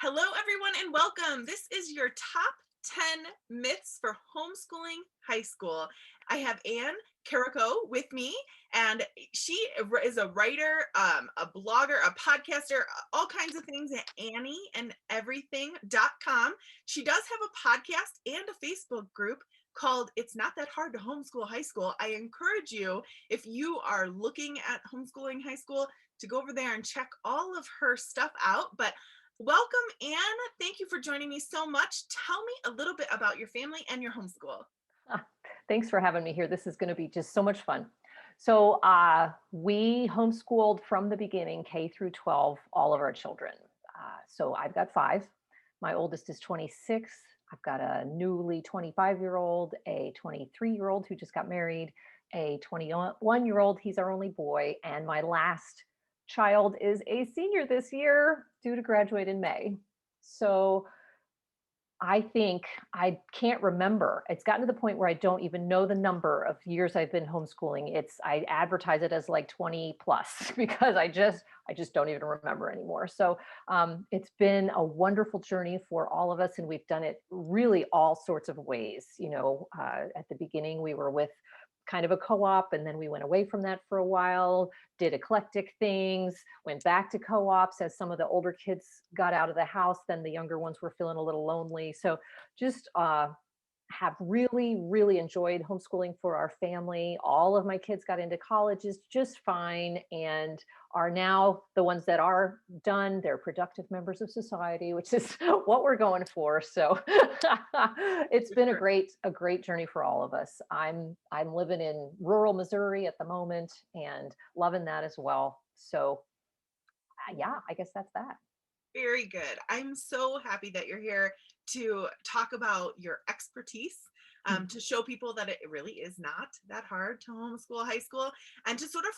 Hello, everyone, and welcome. This is your top 10 myths for homeschooling high school. I have Anne Karako with me, and she is a writer, a blogger, a podcaster, all kinds of things at annieandeverything.com. She does have a podcast and a Facebook group called It's Not That Hard to Homeschool High School. I encourage you, if you are looking at homeschooling high school, to go over there and check all of her stuff out. But welcome, Anne. Thank you for joining me so much. Tell me a little bit about your family and your homeschool. Thanks for having me here. This is going to be just so much fun. So we homeschooled from the beginning, K through 12, all of our children. So I've got five. My oldest is 26. I've got a newly 25-year-old, a 23-year-old who just got married, a 21-year-old, he's our only boy, and my last child is a senior this year, due to graduate in May. So I think I can't remember. It's gotten to the point where I don't even know the number of years I've been homeschooling. I advertise it as like 20 plus because I just don't even remember anymore. So it's been a wonderful journey for all of us, and we've done it really all sorts of ways. At the beginning we were with kind of a co-op, and then we went away from that for a while, did eclectic things, went back to co-ops as some of the older kids got out of the house, then the younger ones were feeling a little lonely. So just have really enjoyed homeschooling for our family. All of my kids got into colleges just fine and are now, the ones that are done, they're productive members of society, which is what we're going for. So it's been a great journey for all of us. I'm living in rural Missouri at the moment and loving that as well. So yeah, I guess that's that. Very good. I'm so happy that you're here to talk about your expertise, to show people that it really is not that hard to homeschool high school, and to sort of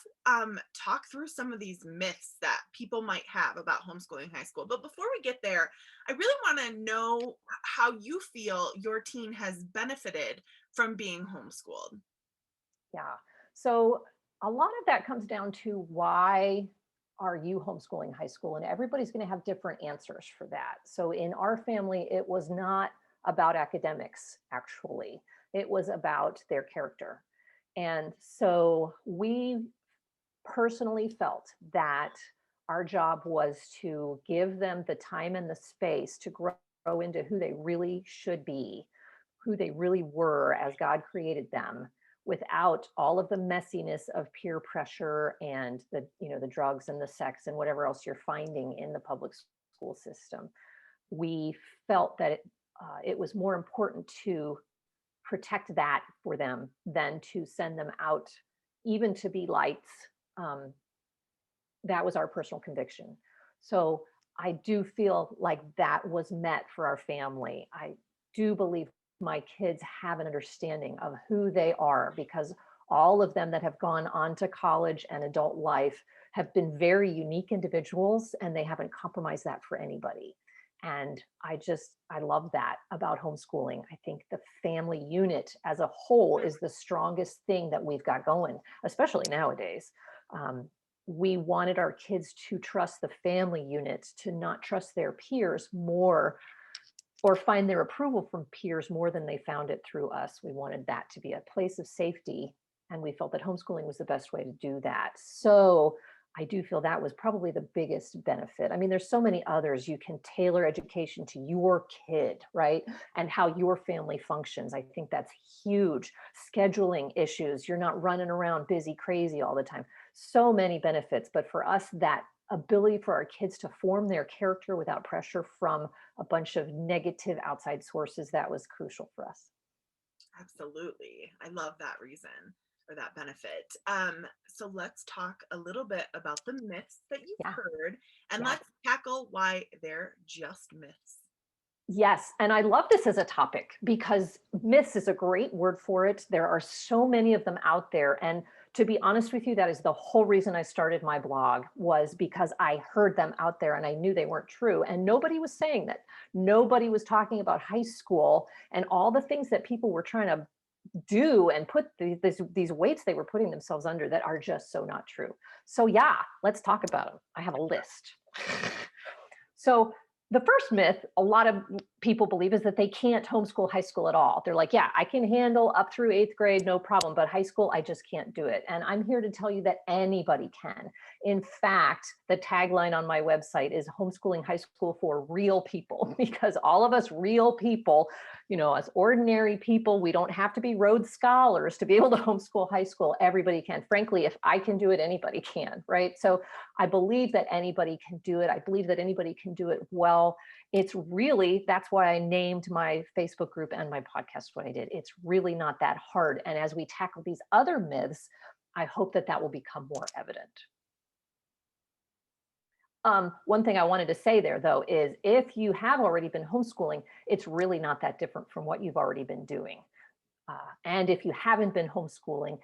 talk through some of these myths that people might have about homeschooling high school. But before we get there, I really want to know how you feel your teen has benefited from being homeschooled. Yeah. So a lot of that comes down to why are you homeschooling high school? And everybody's going to have different answers for that. So in our family, it was not about academics, actually. It was about their character. And so we personally felt that our job was to give them the time and the space to grow into who they really should be, who they really were as God created them, without all of the messiness of peer pressure and the drugs and the sex and whatever else you're finding in the public school system. We felt that it was more important to protect that for them than to send them out even to be lights. That was our personal conviction. So I do feel like that was met for our family. I do believe my kids have an understanding of who they are, because all of them that have gone on to college and adult life have been very unique individuals, and they haven't compromised that for anybody. And I love that about homeschooling. I think the family unit as a whole is the strongest thing that we've got going, especially nowadays. We wanted our kids to trust the family unit, to not trust their peers more, or find their approval from peers more than they found it through us. We wanted that to be a place of safety, and we felt that homeschooling was the best way to do that. So I do feel that was probably the biggest benefit. I mean, there's so many others. You can tailor education to your kid, right? And how your family functions. I think that's huge. Scheduling issues. You're not running around busy, crazy all the time. So many benefits. But for us, that ability for our kids to form their character without pressure from a bunch of negative outside sources, that was crucial for us. Absolutely. I love that reason or that benefit. So let's talk a little bit about the myths that you've Yeah. heard, and Yeah. let's tackle why they're just myths. Yes, and I love this as a topic because myths is a great word for it. There are so many of them out there. And to be honest with you, that is the whole reason I started my blog, was because I heard them out there and I knew they weren't true. And nobody was saying that. Nobody was talking about high school and all the things that people were trying to do and put these weights they were putting themselves under that are just so not true. So yeah, let's talk about them. I have a list. So The first myth a lot of people believe is that they can't homeschool high school at all. They're like, yeah, I can handle up through 8th grade, no problem, but high school, I just can't do it. And I'm here to tell you that anybody can. In fact, the tagline on my website is homeschooling high school for real people, because all of us real people, as ordinary people, we don't have to be Rhodes Scholars to be able to homeschool high school. Everybody can. Frankly, if I can do it, anybody can, right? So I believe that anybody can do it. I believe that anybody can do it well. It's really, that's why I named my Facebook group and my podcast what I did. It's really not that hard. And as we tackle these other myths, I hope that that will become more evident. One thing I wanted to say there, though, is if you have already been homeschooling, it's really not that different from what you've already been doing. And if you haven't been homeschooling,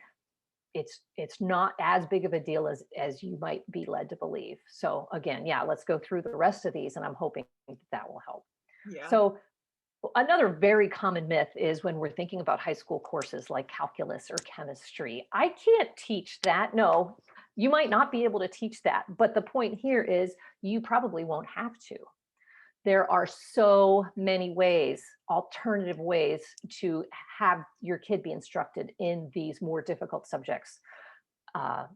it's not as big of a deal as you might be led to believe. So again, yeah, let's go through the rest of these, and I'm hoping that will help. Yeah. So another very common myth is when we're thinking about high school courses like calculus or chemistry. I can't teach that. No, you might not be able to teach that, but the point here is you probably won't have to. There are so many ways, alternative ways to have your kid be instructed in these more difficult subjects.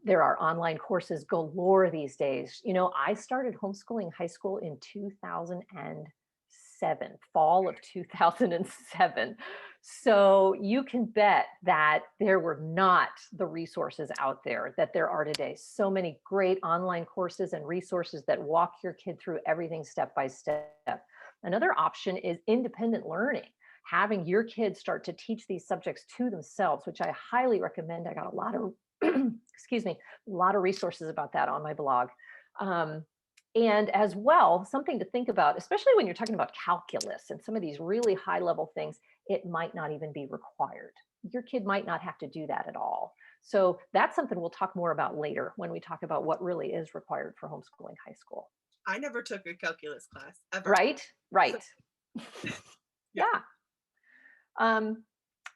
There are online courses galore these days. I started homeschooling high school in 2007, fall of 2007. So you can bet that there were not the resources out there that there are today. So many great online courses and resources that walk your kid through everything step by step. Another option is independent learning, having your kids start to teach these subjects to themselves, which I highly recommend. I got a lot of, excuse me, a lot of resources about that on my blog. And as well, something to think about, especially when you're talking about calculus and some of these really high level things, it might not even be required. Your kid might not have to do that at all. So that's something we'll talk more about later when we talk about what really is required for homeschooling high school. I never took a calculus class ever. Right? Right. So, yeah.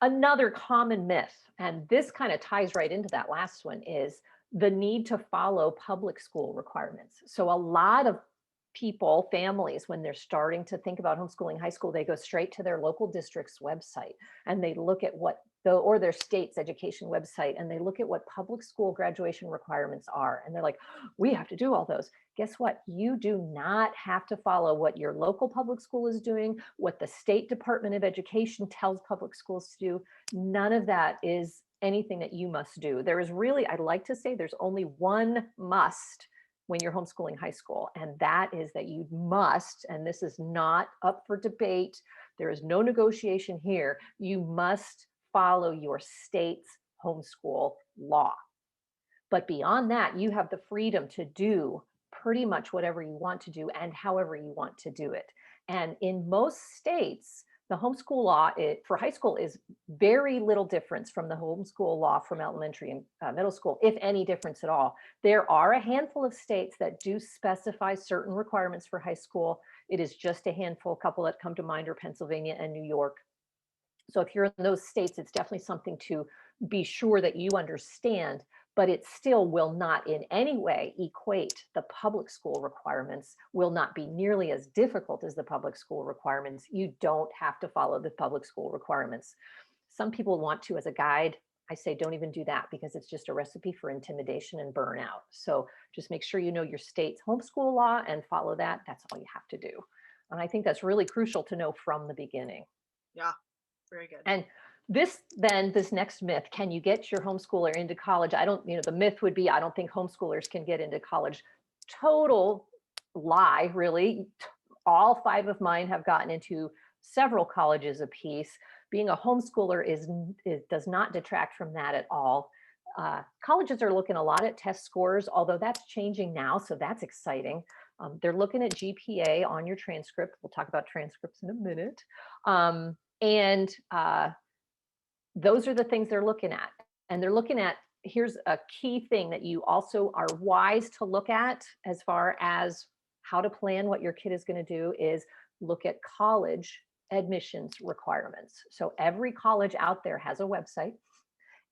Another common myth, and this kind of ties right into that last one, is the need to follow public school requirements. So a lot of people, families, when they're starting to think about homeschooling high school, they go straight to their local district's website and they look at or their state's education website, and they look at what public school graduation requirements are. And they're like, we have to do all those. Guess what? You do not have to follow what your local public school is doing, what the State Department of Education tells public schools to do. None of that is anything that you must do. There is really, I'd like to say there's only one must when you're homeschooling high school, and that is that you must, and this is not up for debate, there is no negotiation here, you must follow your state's homeschool law. But beyond that, you have the freedom to do pretty much whatever you want to do and however you want to do it. And in most states, the homeschool law for high school is very little difference from the homeschool law from elementary and middle school, if any difference at all. There are a handful of states that do specify certain requirements for high school. It is just a handful, a couple that come to mind are Pennsylvania and New York. So if you're in those states, it's definitely something to be sure that you understand, but it still will not in any way equate the public school requirements, will not be nearly as difficult as the public school requirements. You don't have to follow the public school requirements. Some people want to as a guide. I say don't even do that because it's just a recipe for intimidation and burnout. So just make sure you know your state's homeschool law and follow that. That's all you have to do. And I think that's really crucial to know from the beginning. Yeah, very good. And this next myth, can you get your homeschooler into college? The myth would be, I don't think homeschoolers can get into college. Total lie, really. All 5 of mine have gotten into several colleges apiece. Being a homeschooler does not detract from that at all. Colleges are looking a lot at test scores, although that's changing now, so that's exciting. They're looking at GPA on your transcript. We'll talk about transcripts in a minute. Those are the things they're looking at. And they're looking at, here's a key thing that you also are wise to look at as far as how to plan what your kid is going to do, is look at college admissions requirements. So every college out there has a website,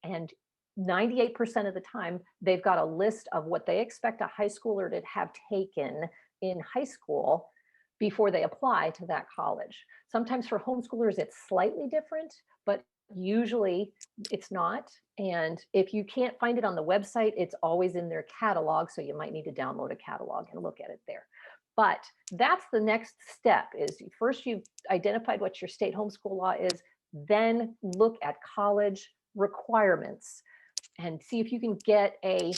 and 98% of the time, they've got a list of what they expect a high schooler to have taken in high school before they apply to that college. Sometimes for homeschoolers, it's slightly different, but usually it's not. And if you can't find it on the website, it's always in their catalog. So you might need to download a catalog and look at it there. But that's the next step is first you've identified what your state homeschool law is, then look at college requirements and see if you can get a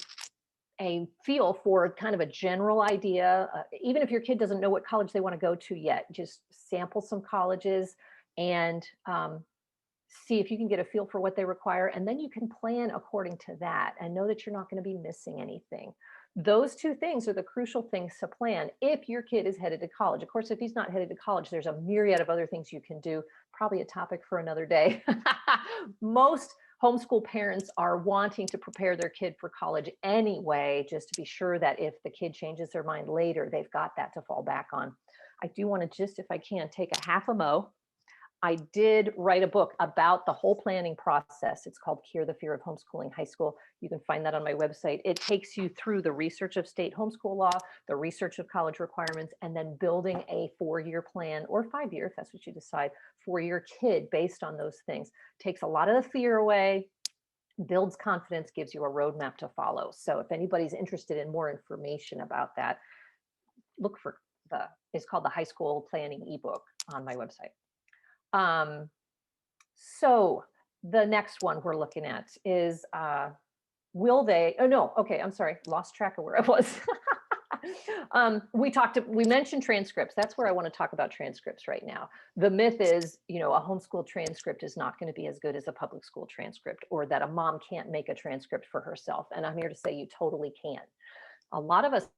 feel for kind of a general idea. Even if your kid doesn't know what college they want to go to yet, just sample some colleges and see if you can get a feel for what they require. And then you can plan according to that and know that you're not going to be missing anything. Those two things are the crucial things to plan if your kid is headed to college. Of course, if he's not headed to college, there's a myriad of other things you can do, probably a topic for another day. Most homeschool parents are wanting to prepare their kid for college anyway, just to be sure that if the kid changes their mind later, they've got that to fall back on. I do want to just, if I can, take a half a mo. I did write a book about the whole planning process. It's called Cure the Fear of Homeschooling High School. You can find that on my website. It takes you through the research of state homeschool law, the research of college requirements, and then building a 4-year plan or 5-year, if that's what you decide, for your kid based on those things. Takes a lot of the fear away, builds confidence, gives you a roadmap to follow. So if anybody's interested in more information about that, look for it's called the High School Planning ebook on my website. So the next one we're looking at is, will they, oh no, okay, I'm sorry, lost track of where I was. We mentioned transcripts. That's where I want to talk about transcripts right now. The myth is, a homeschool transcript is not going to be as good as a public school transcript, or that a mom can't make a transcript for herself. And I'm here to say you totally can. A lot of us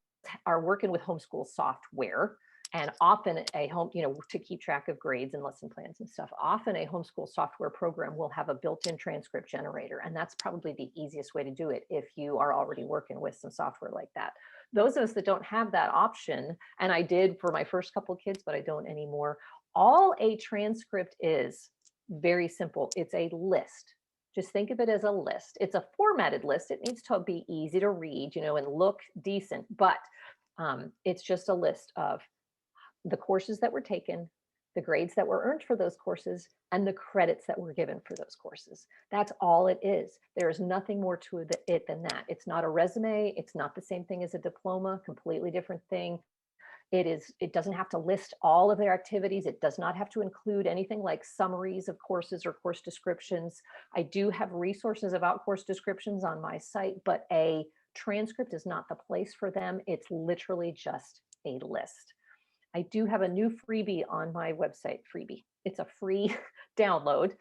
are working with homeschool software. And often to keep track of grades and lesson plans and stuff, often a homeschool software program will have a built-in transcript generator. And that's probably the easiest way to do it if you are already working with some software like that. Those of us that don't have that option, and I did for my first couple of kids, but I don't anymore, all a transcript is very simple. It's a list. Just think of it as a list. It's a formatted list. It needs to be easy to read, and look decent, but it's just a list of the courses that were taken, the grades that were earned for those courses, and the credits that were given for those courses. That's all it is. There is nothing more to it than that. It's not a resume. It's not the same thing as a diploma, completely different thing. It doesn't have to list all of their activities. It does not have to include anything like summaries of courses or course descriptions. I do have resources about course descriptions on my site, but a transcript is not the place for them. It's literally just a list. I do have a new freebie on my website, It's a free download.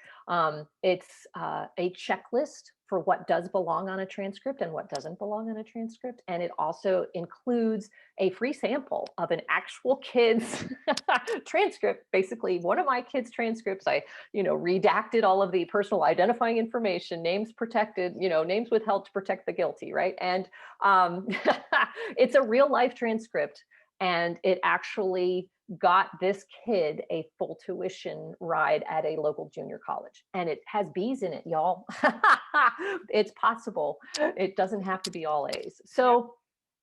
It's a checklist for what does belong on a transcript and what doesn't belong on a transcript. And it also includes a free sample of an actual kid's transcript. Basically, one of my kids' transcripts, I, redacted all of the personal identifying information, names protected, names withheld to protect the guilty, right? And it's a real life transcript. And it actually got this kid a full tuition ride at a local junior college. And it has B's in it, y'all. It's possible. It doesn't have to be all A's. So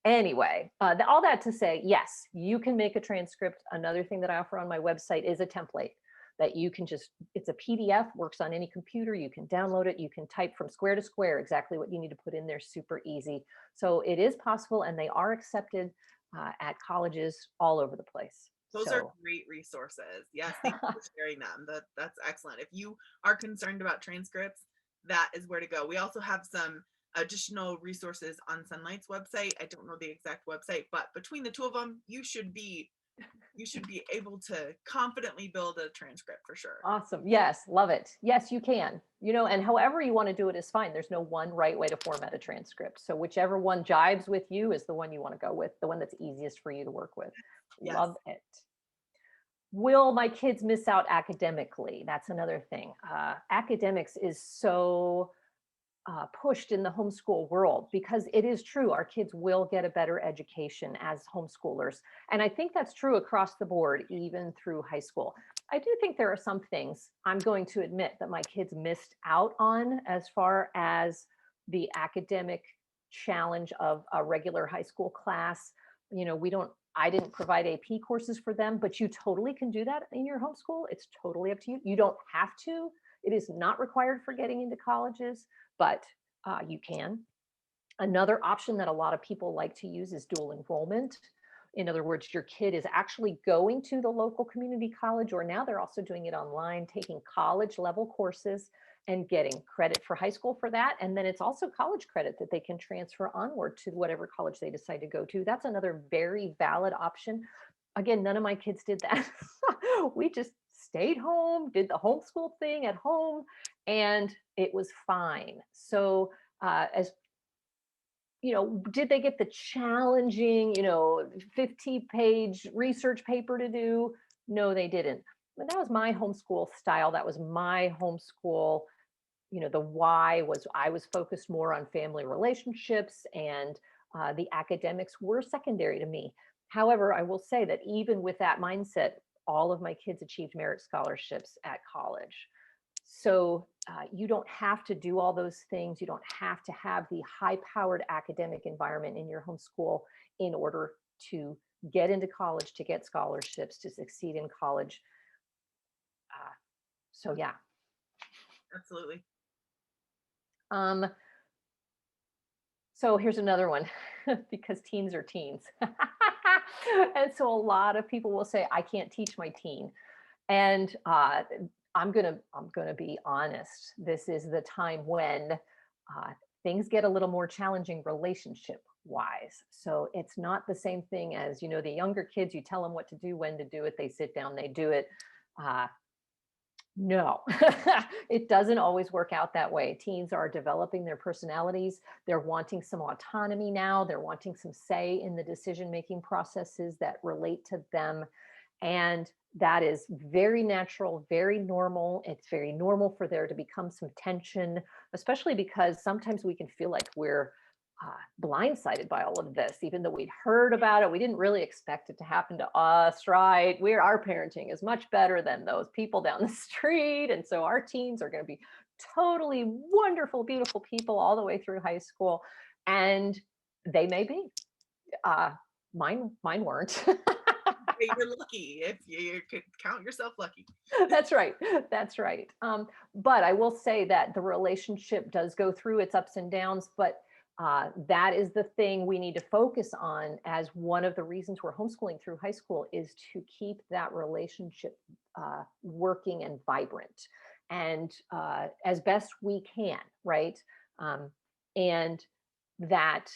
anyway, all that to say, yes, you can make a transcript. Another thing that I offer on my website is a template that you can it's a PDF, works on any computer. You can download it. You can type from square to square exactly what you need to put in there, super easy. So it is possible, and they are accepted at colleges all over the place. Those are great resources. Yes, thank you for sharing them. That's excellent. If you are concerned about transcripts, that is where to go. We also have some additional resources on Sonlight's website. I don't know the exact website, but between the two of them, you should be able to confidently build a transcript for sure. Awesome. Yes, love it. Yes, you can. And however you want to do it is fine. There's no one right way to format a transcript. So whichever one jives with you is the one you want to go with, the one that's easiest for you to work with. Yes. Love it. Will my kids miss out academically? That's another thing. Academics is so pushed in the homeschool world, because it is true, our kids will get a better education as homeschoolers. And I think that's true across the board, even through high school. I do think there are some things I'm going to admit that my kids missed out on as far as the academic challenge of a regular high school class. I didn't provide AP courses for them, but you totally can do that in your homeschool. It's totally up to you. You don't have to. It is not required for getting into colleges, but you can. Another option that a lot of people like to use is dual enrollment. In other words, your kid is actually going to the local community college, or now they're also doing it online, taking college level courses and getting credit for high school for that. And then it's also college credit that they can transfer onward to whatever college they decide to go to. That's another very valid option. Again, none of my kids did that. We just stayed home, did the homeschool thing at home, and it was fine. So, as did they get the challenging, 50-page research paper to do? No, they didn't. But that was my homeschool style. That was my homeschool. The why was I was focused more on family relationships, and the academics were secondary to me. However, I will say that even with that mindset, all of my kids achieved merit scholarships at college. So you don't have to do all those things. You don't have to have the high-powered academic environment in your homeschool in order to get into college, to get scholarships, to succeed in college. So yeah. Absolutely. So here's another one, because teens are teens. And so a lot of people will say, I can't teach my teen. And I'm gonna be honest. This is the time when things get a little more challenging relationship wise. So it's not the same thing as, the younger kids, you tell them what to do, when to do it, they sit down, they do it. No, it doesn't always work out that way. Teens are developing their personalities. They're wanting some autonomy now. They're wanting some say in the decision-making processes that relate to them. And that is very natural, very normal. It's very normal for there to become some tension, especially because sometimes we can feel like we're blindsided by all of this, even though we'd heard about it. We didn't really expect it to happen to us, right? Our parenting is much better than those people down the street. And so our teens are going to be totally wonderful, beautiful people all the way through high school. And they may be. Mine weren't. You're lucky if you could count yourself lucky. That's right. That's right. But I will say that the relationship does go through its ups and downs, but that is the thing we need to focus on as one of the reasons we're homeschooling through high school, is to keep that relationship working and vibrant, and as best we can, right? And that,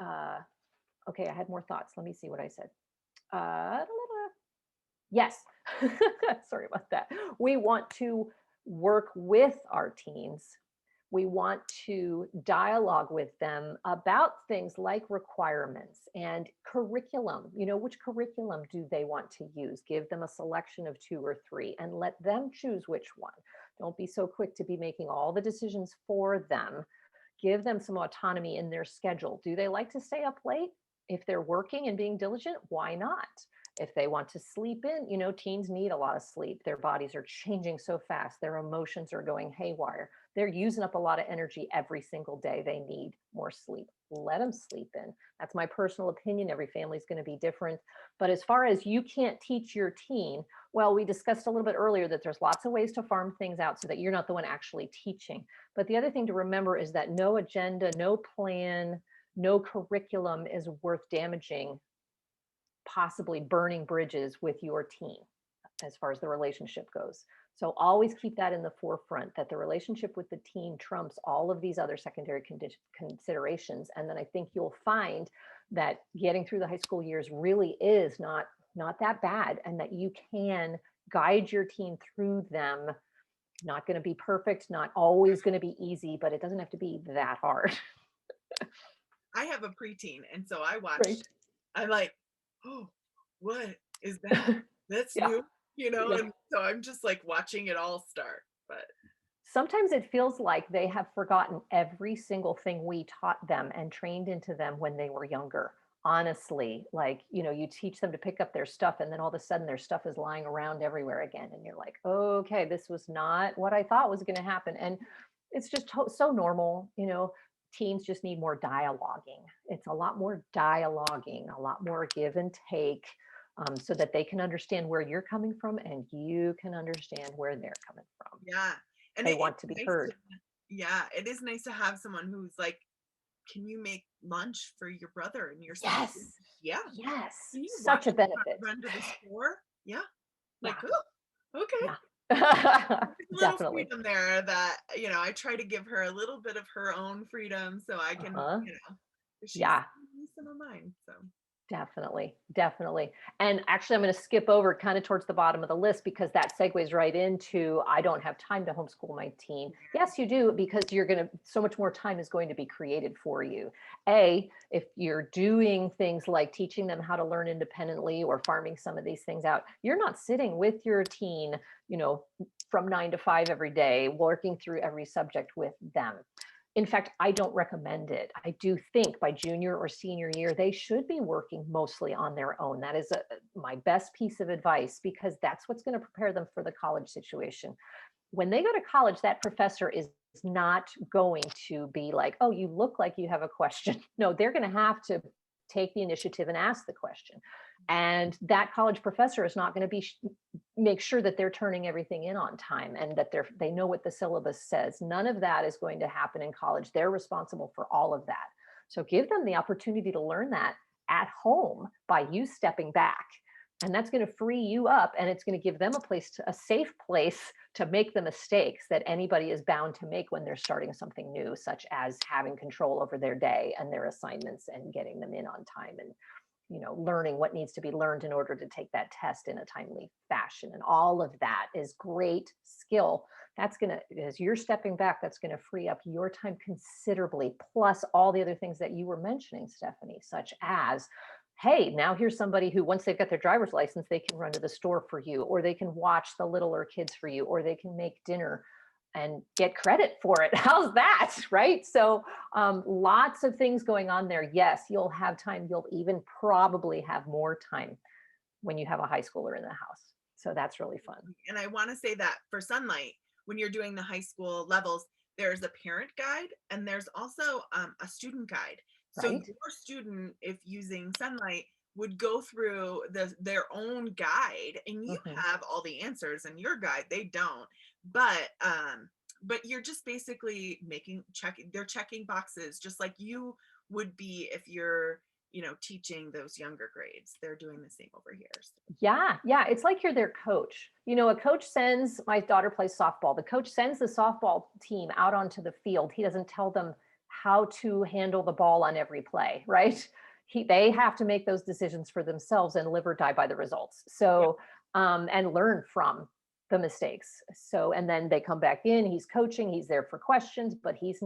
okay, I had more thoughts. Let me see what I said. Yes, sorry about that. We want to work with our teens. We want to dialogue with them about things like requirements and curriculum. Which curriculum do they want to use? Give them a selection of 2 or 3 and let them choose which one. Don't be so quick to be making all the decisions for them. Give them some autonomy in their schedule. Do they like to stay up late? If they're working and being diligent, why not? If they want to sleep in, teens need a lot of sleep. Their bodies are changing so fast. Their emotions are going haywire. They're using up a lot of energy every single day. They need more sleep. Let them sleep in. That's my personal opinion. Every family is going to be different. But as far as you can't teach your teen, well, we discussed a little bit earlier that there's lots of ways to farm things out so that you're not the one actually teaching. But the other thing to remember is that no agenda, no plan, no curriculum is worth damaging, possibly burning bridges with your teen as far as the relationship goes. So always keep that in the forefront, that the relationship with the teen trumps all of these other secondary considerations. And then I think you'll find that getting through the high school years really is not that bad, and that you can guide your teen through them. Not going to be perfect, not always going to be easy, but it doesn't have to be that hard. I have a preteen, and so I watched. Right. I'm like, oh, what is that? That's Yeah. new, Yeah. And so I'm just like watching it all start. But Sometimes it feels like they have forgotten every single thing we taught them and trained into them when they were younger. Honestly, like, you teach them to pick up their stuff, and then all of a sudden their stuff is lying around everywhere again. And you're like, okay, this was not what I thought was going to happen. And it's just so normal, teens just need more dialoguing. It's a lot more dialoguing, a lot more give and take, so that they can understand where you're coming from and you can understand where they're coming from. Yeah. And They it's want to be nice to, heard. yeah, it is nice to have someone who's like, can you make lunch for your brother and your sister? Yes. Yeah. Yes. Can you Such watch a me benefit. run to the store? Yeah. Like, Yeah. oh, okay. Yeah. There's a little Definitely. freedom there that, I try to give her a little bit of her own freedom so I can, Uh-huh. 'cause she's Yeah. some of mine. So, Definitely, definitely. And actually, I'm going to skip over kind of towards the bottom of the list because that segues right into I don't have time to homeschool my teen. Yes, you do, because you're going to, so much more time is going to be created for you. If you're doing things like teaching them how to learn independently or farming some of these things out, you're not sitting with your teen, you know, from 9 to 5 every day, working through every subject with them. In fact, I don't recommend it. I do think by junior or senior year, they should be working mostly on their own. That is my best piece of advice, because that's what's going to prepare them for the college situation. When they go to college, that professor is not going to be like, oh, you look like you have a question. No, they're going to have to take the initiative and ask the question. And that college professor is not going to be make sure that they're turning everything in on time and that they know what the syllabus says. None of that is going to happen in college. They're responsible for all of that. So give them the opportunity to learn that at home by you stepping back. And that's going to free you up, and it's going to give them a safe place to make the mistakes that anybody is bound to make when they're starting something new, such as having control over their day and their assignments and getting them in on time, and learning what needs to be learned in order to take that test in a timely fashion. And all of that is great skill. That's going to, as you're stepping back, that's going to free up your time considerably, plus all the other things that you were mentioning, Stephanie, such as, hey, now here's somebody who, once they've got their driver's license, they can run to the store for you, or they can watch the littler kids for you, or they can make dinner and get credit for it. How's that? Right? So lots of things going on there. Yes, you'll have time. You'll even probably have more time when you have a high schooler in the house. So that's really fun. and I want to say that for Sonlight, when you're doing the high school levels, there's a parent guide and there's also a student guide. So Right? your student, if using Sonlight, would go through their own guide, and you Mhm. have all the answers in your guide. They don't, but you're just basically they're checking boxes just like you would be if you're teaching those younger grades. They're doing the same over here. So, Yeah, yeah. It's like you're their coach. A coach sends, my daughter plays softball. The coach sends the softball team out onto the field. He doesn't tell them how to handle the ball on every play, right? They have to make those decisions for themselves and live or die by the results. yeah. So, and learn from the mistakes. So, and then they come back in, he's coaching, he's there for questions, but it's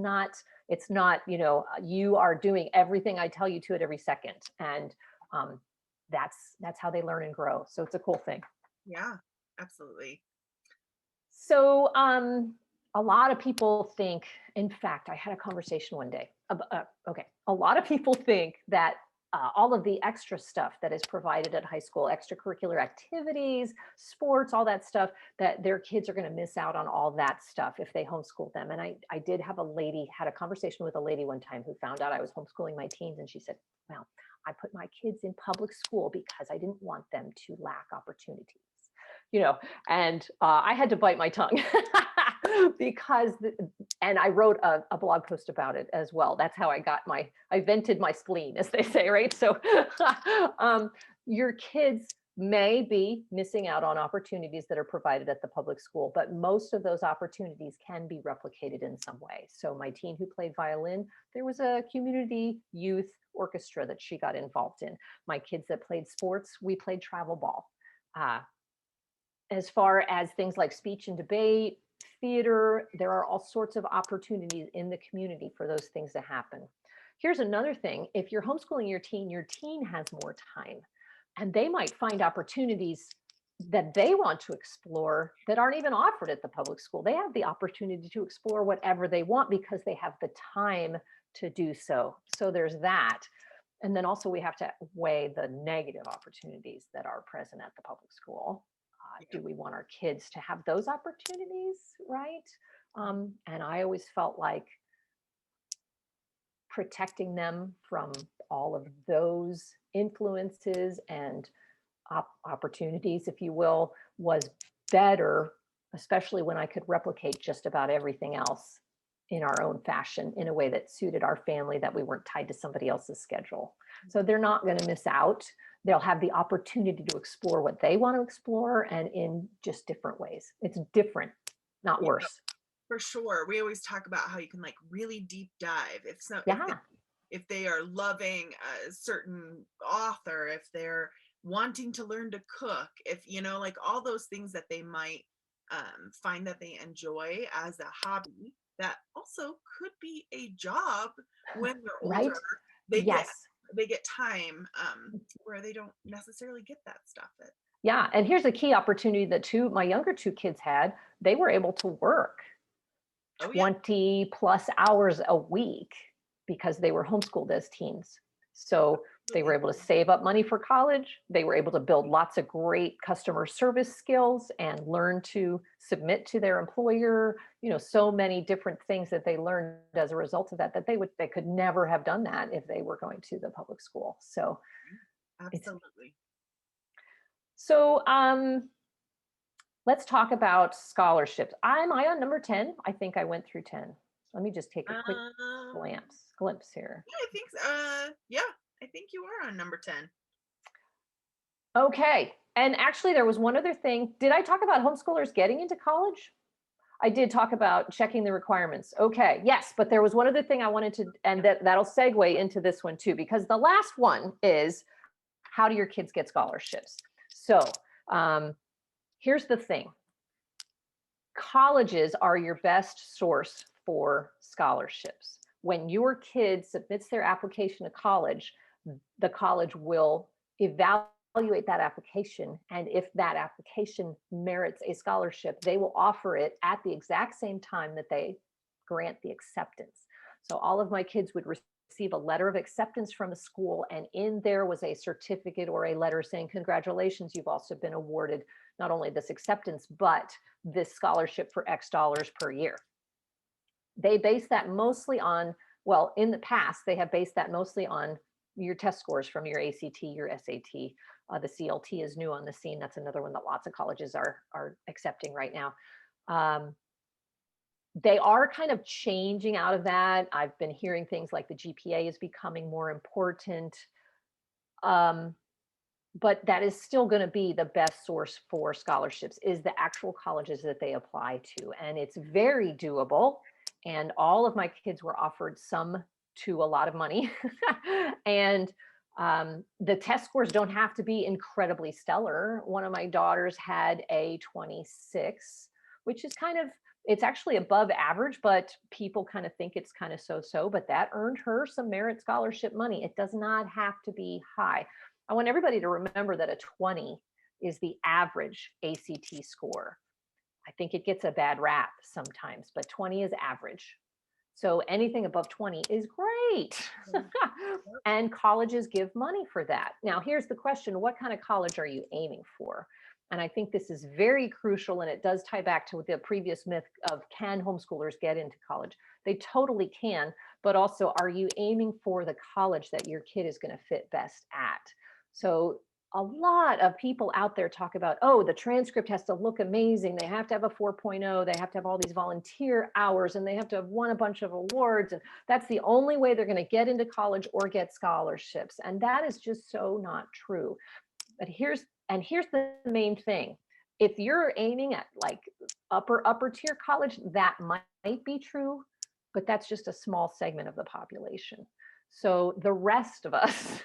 not, you are doing everything I tell you to at every second. And, um, that's how they learn and grow. So it's a cool thing. Yeah, absolutely. So a lot of people think, in fact, I had a conversation one day. Okay, a lot of people think that all of the extra stuff that is provided at high school, extracurricular activities, sports, all that stuff, that their kids are going to miss out on all that stuff if they homeschool them. And I did have had a conversation with a lady one time who found out I was homeschooling my teens, and she said, well, I put my kids in public school because I didn't want them to lack opportunities. You know, and I had to bite my tongue because, and I wrote a blog post about it as well. That's how I vented my spleen, as they say, right? So your kids may be missing out on opportunities that are provided at the public school, but most of those opportunities can be replicated in some way. So my teen who played violin, there was a community youth orchestra that she got involved in. My kids that played sports, we played travel ball. As far as things like speech and debate, theater, there are all sorts of opportunities in the community for those things to happen. Here's another thing. If you're homeschooling your teen has more time, and they might find opportunities that they want to explore that aren't even offered at the public school. They have the opportunity to explore whatever they want because they have the time to do so. So there's that. And then also we have to weigh the negative opportunities that are present at the public school. Yeah. Do we want our kids to have those opportunities, right? And I always felt like protecting them from all of those influences and opportunities, if you will, was better, especially when I could replicate just about everything else in our own fashion in a way that suited our family, that we weren't tied to somebody else's schedule. So they're not going to miss out. They'll have the opportunity to explore what they want to explore, and in just different ways. It's different, not Yeah, worse. for sure. We always talk about how you can like really deep dive Yeah, if they are loving a certain author, if they're wanting to learn to cook, if like all those things that they might find that they enjoy as a hobby, that also could be a job when they're older. right? They get Yes. they get time where they don't necessarily get that stuff. Yeah. And here's a key opportunity that my younger two kids had. They were able to work Oh yeah, 20 plus hours a week because they were homeschooled as teens. So they were able to save up money for college. They were able to build lots of great customer service skills and learn to submit to their employer, so many different things that they learned as a result of that, they could never have done that if they were going to the public school. So it's, absolutely. so let's talk about scholarships. Am I on number 10? I think I went through 10. Let me just take a quick Um, glimpse here. yeah, I think yeah, I think you are on number 10. Okay. And actually, there was one other thing. Did I talk about homeschoolers getting into college? I did talk about checking the requirements. Okay. Yes. But there was one other thing I wanted to, and that'll segue into this one too, because the last one is, how do your kids get scholarships? So here's the thing. Colleges are your best source for scholarships. When your kid submits their application to college, the college will evaluate that application. And if that application merits a scholarship, they will offer it at the exact same time that they grant the acceptance. So all of my kids would receive a letter of acceptance from a school, and in there was a certificate or a letter saying, congratulations, you've also been awarded not only this acceptance, but this scholarship for X dollars per year. They base that mostly on, well, in the past, they have based that mostly on your test scores from your ACT, your SAT. The CLT is new on the scene. That's another one that lots of colleges are accepting right now. They are kind of changing out of that. I've been hearing things like the GPA is becoming more important. But that is still going to be the best source for scholarships, is the actual colleges that they apply to. And it's very doable. And all of my kids were offered some to a lot of money. And the test scores don't have to be incredibly stellar. One of my daughters had a 26, which is it's actually above average, but people kind of think it's kind of so-so, but that earned her some merit scholarship money. It does not have to be high. I want everybody to remember that a 20 is the average ACT score. I think it gets a bad rap sometimes, but 20 is average. So anything above 20 is great. And colleges give money for that. Now, here's the question. What kind of college are you aiming for? And I think this is very crucial, and it does tie back to the previous myth of, can homeschoolers get into college? They totally can, but also, are you aiming for the college that your kid is going to fit best at? So a lot of people out there talk about, oh, the transcript has to look amazing. They have to have a 4.0. They have to have all these volunteer hours, and they have to have won a bunch of awards. And that's the only way they're going to get into college or get scholarships. And that is just so not true. But here's the main thing. If you're aiming at like upper tier college, that might be true, but that's just a small segment of the population. So the rest of us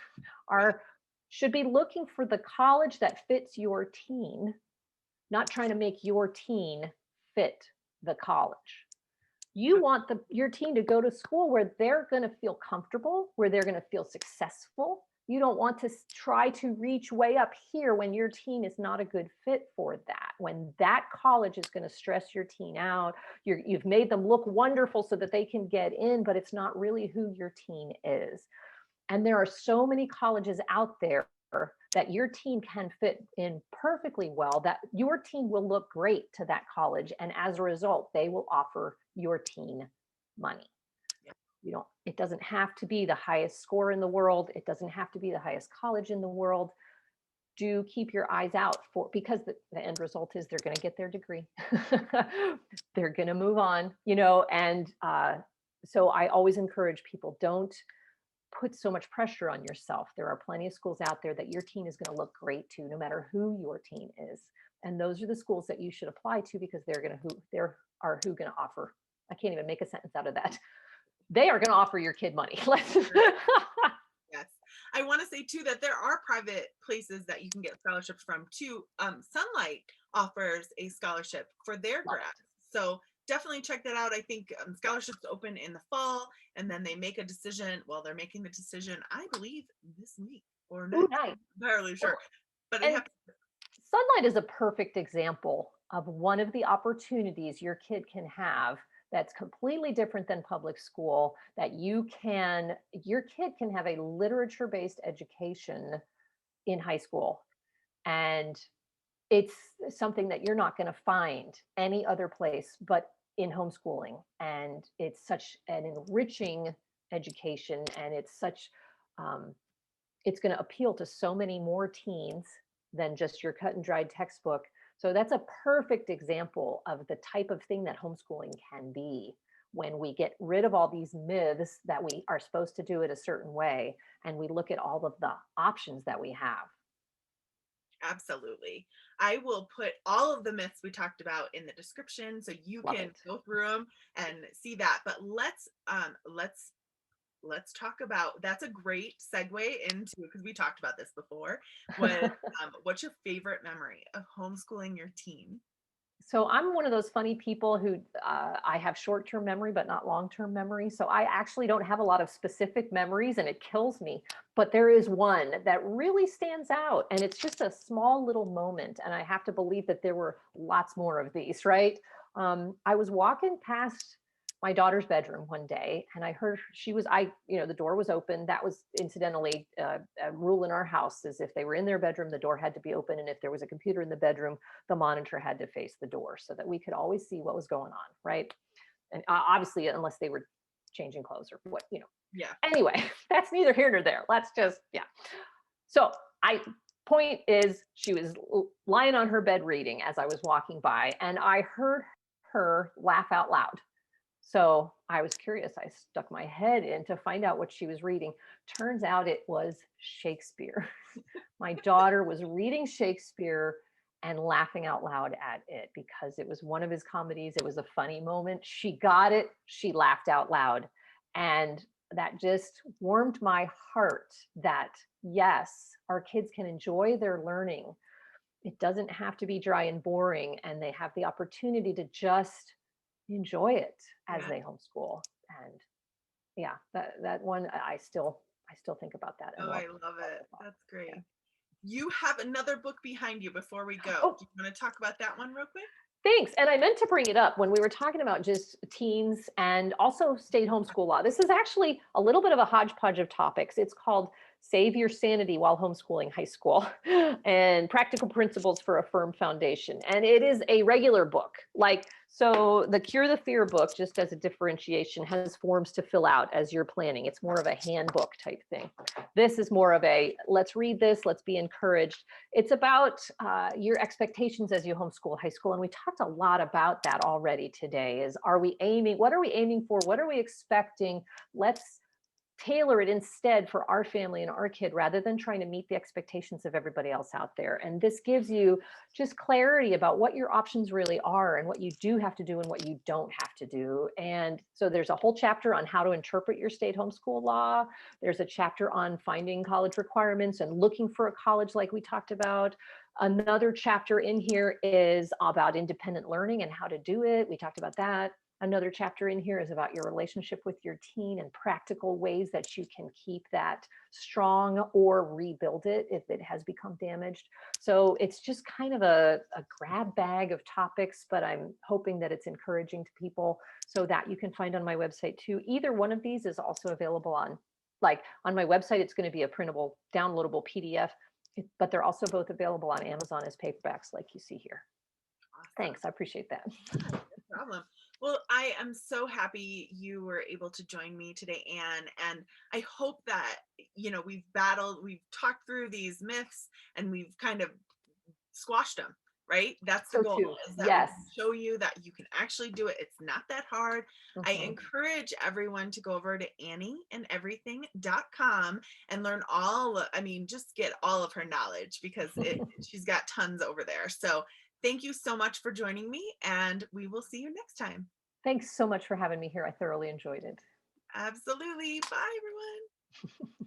should be looking for the college that fits your teen, not trying to make your teen fit the college. You want your teen to go to school where they're going to feel comfortable, where they're going to feel successful. You don't want to try to reach way up here when your teen is not a good fit for that. When that college is going to stress your teen out, you've made them look wonderful so that they can get in, but it's not really who your teen is. And there are so many colleges out there that your teen can fit in perfectly well, that your teen will look great to that college. And as a result, they will offer your teen money. It doesn't have to be the highest score in the world. It doesn't have to be the highest college in the world. Do keep your eyes out for, because the end result is they're going to get their degree. They're going to move on, and so I always encourage people, don't put so much pressure on yourself. There are plenty of schools out there that your teen is going to look great to, no matter who your teen is. And those are the schools that you should apply to, because who going to offer. I can't even make a sentence out of that. They are going to offer your kid money. Yes. I want to say too that there are private places that you can get scholarships from too. Sonlight offers a scholarship for their grads. So definitely check that out. I think scholarships open in the fall, and then they make a decision. Well, they're making the decision, I believe, this week or next. Ooh, nice. I'm entirely sure. But Sonlight is a perfect example of one of the opportunities your kid can have that's completely different than public school, that your kid can have a literature-based education in high school. And it's something that you're not going to find any other place but in homeschooling. And it's such an enriching education, and it's going to appeal to so many more teens than just your cut and dried textbook. So that's a perfect example of the type of thing that homeschooling can be, when we get rid of all these myths that we are supposed to do it a certain way, and we look at all of the options that we have. Absolutely. I will put all of the myths we talked about in the description, so you can go through them and see that. But let's talk about, that's a great segue into, because we talked about this before, what's your favorite memory of homeschooling your teen? So I'm one of those funny people who I have short-term memory, but not long-term memory. So I actually don't have a lot of specific memories, and it kills me. But there is one that really stands out, and it's just a small little moment. And I have to believe that there were lots more of these, right? I was walking past my daughter's bedroom one day, and I heard the door was open. That was incidentally a rule in our house, is if they were in their bedroom, the door had to be open. And if there was a computer in the bedroom, the monitor had to face the door, so that we could always see what was going on, right? And obviously, unless they were changing clothes or what. Yeah. Anyway, that's neither here nor there. So point is, she was lying on her bed reading as I was walking by, and I heard her laugh out loud. So I was curious. I stuck my head in to find out what she was reading. Turns out it was Shakespeare. My daughter was reading Shakespeare and laughing out loud at it, because it was one of his comedies. It was a funny moment. She got it. She laughed out loud. And that just warmed my heart that, yes, our kids can enjoy their learning. It doesn't have to be dry and boring, and they have the opportunity to just enjoy it as they homeschool. And yeah, that one, I still think about that. Oh, I love it. That's great. Yeah. You have another book behind you before we go. Oh, do you want to talk about that one real quick? Thanks. And I meant to bring it up when we were talking about just teens and also state homeschool law. This is actually a little bit of a hodgepodge of topics. It's called Save Your Sanity While Homeschooling High School and Practical Principles for a Firm Foundation. And it is a regular book. So the Cure the Fear book, just as a differentiation, has forms to fill out as you're planning. It's more of a handbook type thing. This is more of a, let's read this, let's be encouraged. It's about your expectations as you homeschool high school. And we talked a lot about that already today. What are we aiming for? What are we expecting? Let's tailor it instead for our family and our kid, rather than trying to meet the expectations of everybody else out there. And this gives you just clarity about what your options really are, and what you do have to do and what you don't have to do. And so there's a whole chapter on how to interpret your state homeschool law. There's a chapter on finding college requirements and looking for a college, like we talked about. Another chapter in here is about independent learning and how to do it. We talked about that. Another chapter in here is about your relationship with your teen and practical ways that you can keep that strong or rebuild it if it has become damaged. So it's just kind of a grab bag of topics, but I'm hoping that it's encouraging to people, so that you can find on my website too. Either one of these is also available on my website. It's going to be a printable, downloadable PDF, but they're also both available on Amazon as paperbacks, like you see here. Awesome. Thanks. I appreciate that. No problem. Well, I am so happy you were able to join me today, Anne. And I hope that, we've talked through these myths and we've kind of squashed them, right? That's the So goal, too. is that we Yes. can show you that you can actually do it. It's not that hard. I Mhm. encourage everyone to go over to annieandeverything.com and learn just get all of her knowledge, because she's got tons over there. So thank you so much for joining me, and we will see you next time. Thanks so much for having me here. I thoroughly enjoyed it. Absolutely. Bye, everyone.